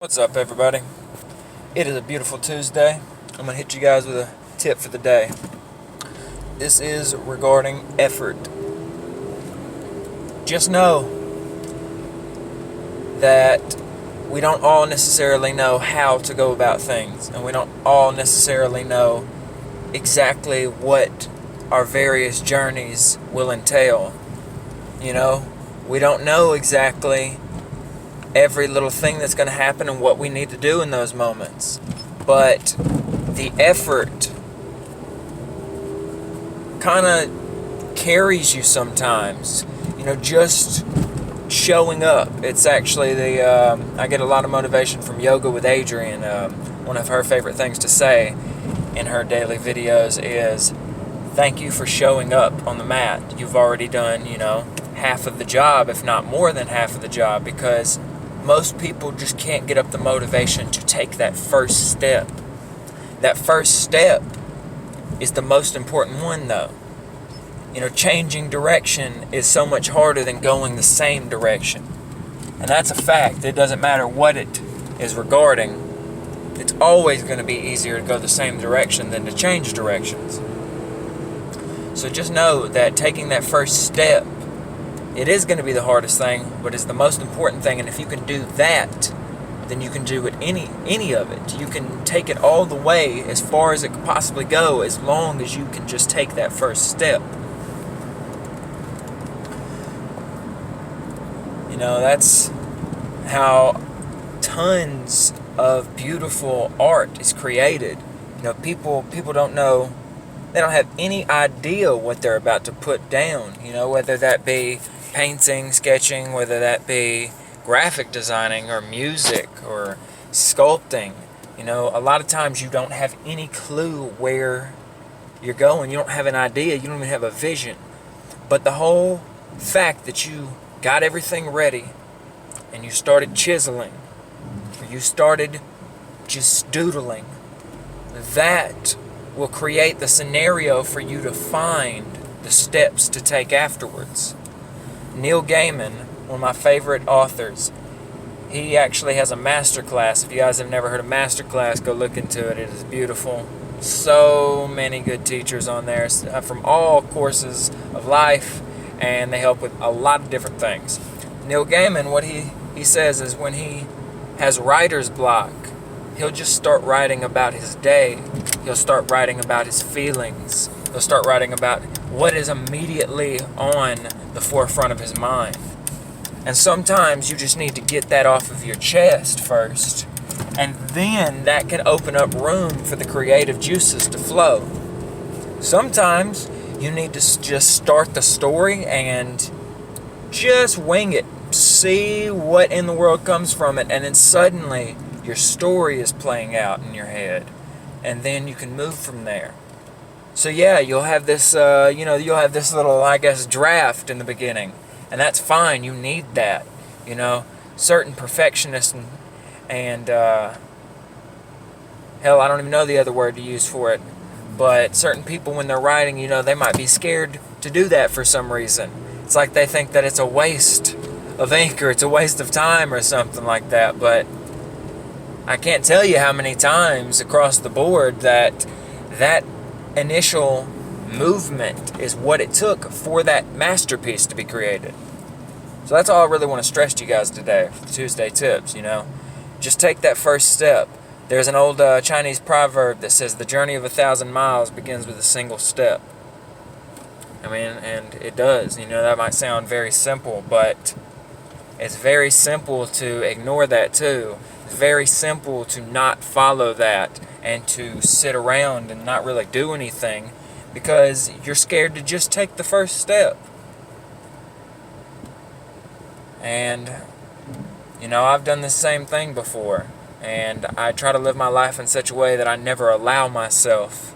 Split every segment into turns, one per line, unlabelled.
What's up, everybody? It is a beautiful Tuesday. I'm going to hit you guys with a tip for the day. This is regarding effort. Just know that we don't all necessarily know how to go about things, and we don't all necessarily know exactly what our various journeys will entail. We don't know exactly every little thing that's going to happen and what we need to do in those moments. But the effort kind of carries you sometimes. Just showing up. It's actually I get a lot of motivation from Yoga with Adrienne. One of her favorite things to say in her daily videos is, thank you for showing up on the mat. You've already done, half of the job, if not more than half of the job, because most people just can't get up the motivation to take that first step. That first step is the most important one, though. Changing direction is so much harder than going the same direction. And that's a fact. It doesn't matter what it is regarding. It's always going to be easier to go the same direction than to change directions. So just know that taking that first step, it is going to be the hardest thing, but it's the most important thing. And if you can do that, then you can do it any of it. You can take it all the way as far as it could possibly go, as long as you can just take that first step. That's how tons of beautiful art is created. People don't know. They don't have any idea what they're about to put down. Whether that be painting, sketching, whether that be graphic designing or music or sculpting. A lot of times you don't have any clue where you're going. You don't have an idea. You don't even have a vision. But the whole fact that you got everything ready and you started chiseling, or you started just doodling, that will create the scenario for you to find the steps to take afterwards. Neil Gaiman, one of my favorite authors, he actually has a masterclass. If you guys have never heard of masterclass, go look into it. It is beautiful. So many good teachers on there from all courses of life, and they help with a lot of different things. Neil Gaiman, what he says is when he has writer's block, he'll just start writing about his day. He'll start writing about his feelings. He'll start writing about what is immediately on the forefront of his mind. And sometimes you just need to get that off of your chest first. And then that can open up room for the creative juices to flow. Sometimes you need to just start the story and just wing it. See what in the world comes from it. And then suddenly your story is playing out in your head. And then you can move from there. So yeah, you'll have this, you'll have this little, draft in the beginning. And that's fine. You need that. Certain perfectionists and hell, I don't even know the other word to use for it. But certain people, when they're writing, they might be scared to do that for some reason. It's like they think that it's a waste of ink or it's a waste of time or something like that. But I can't tell you how many times across the board that initial movement is what it took for that masterpiece to be created. So that's all I really want to stress to you guys today for the Tuesday tips. Just take that first step. There's an old Chinese proverb that says the journey of 1,000 miles begins with a single step. And it does. That might sound very simple, but it's very simple to ignore that too. It's very simple to not follow that and to sit around and not really do anything because you're scared to just take the first step. And, I've done the same thing before. And I try to live my life in such a way that I never allow myself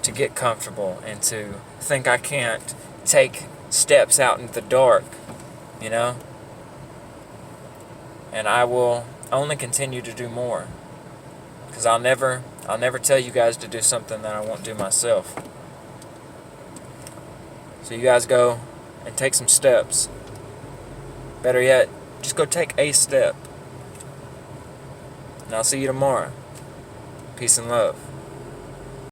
to get comfortable and to think I can't take steps out into the dark, And I will only continue to do more. Because I'll never tell you guys to do something that I won't do myself. So you guys go and take some steps. Better yet, just go take a step. And I'll see you tomorrow. Peace and love.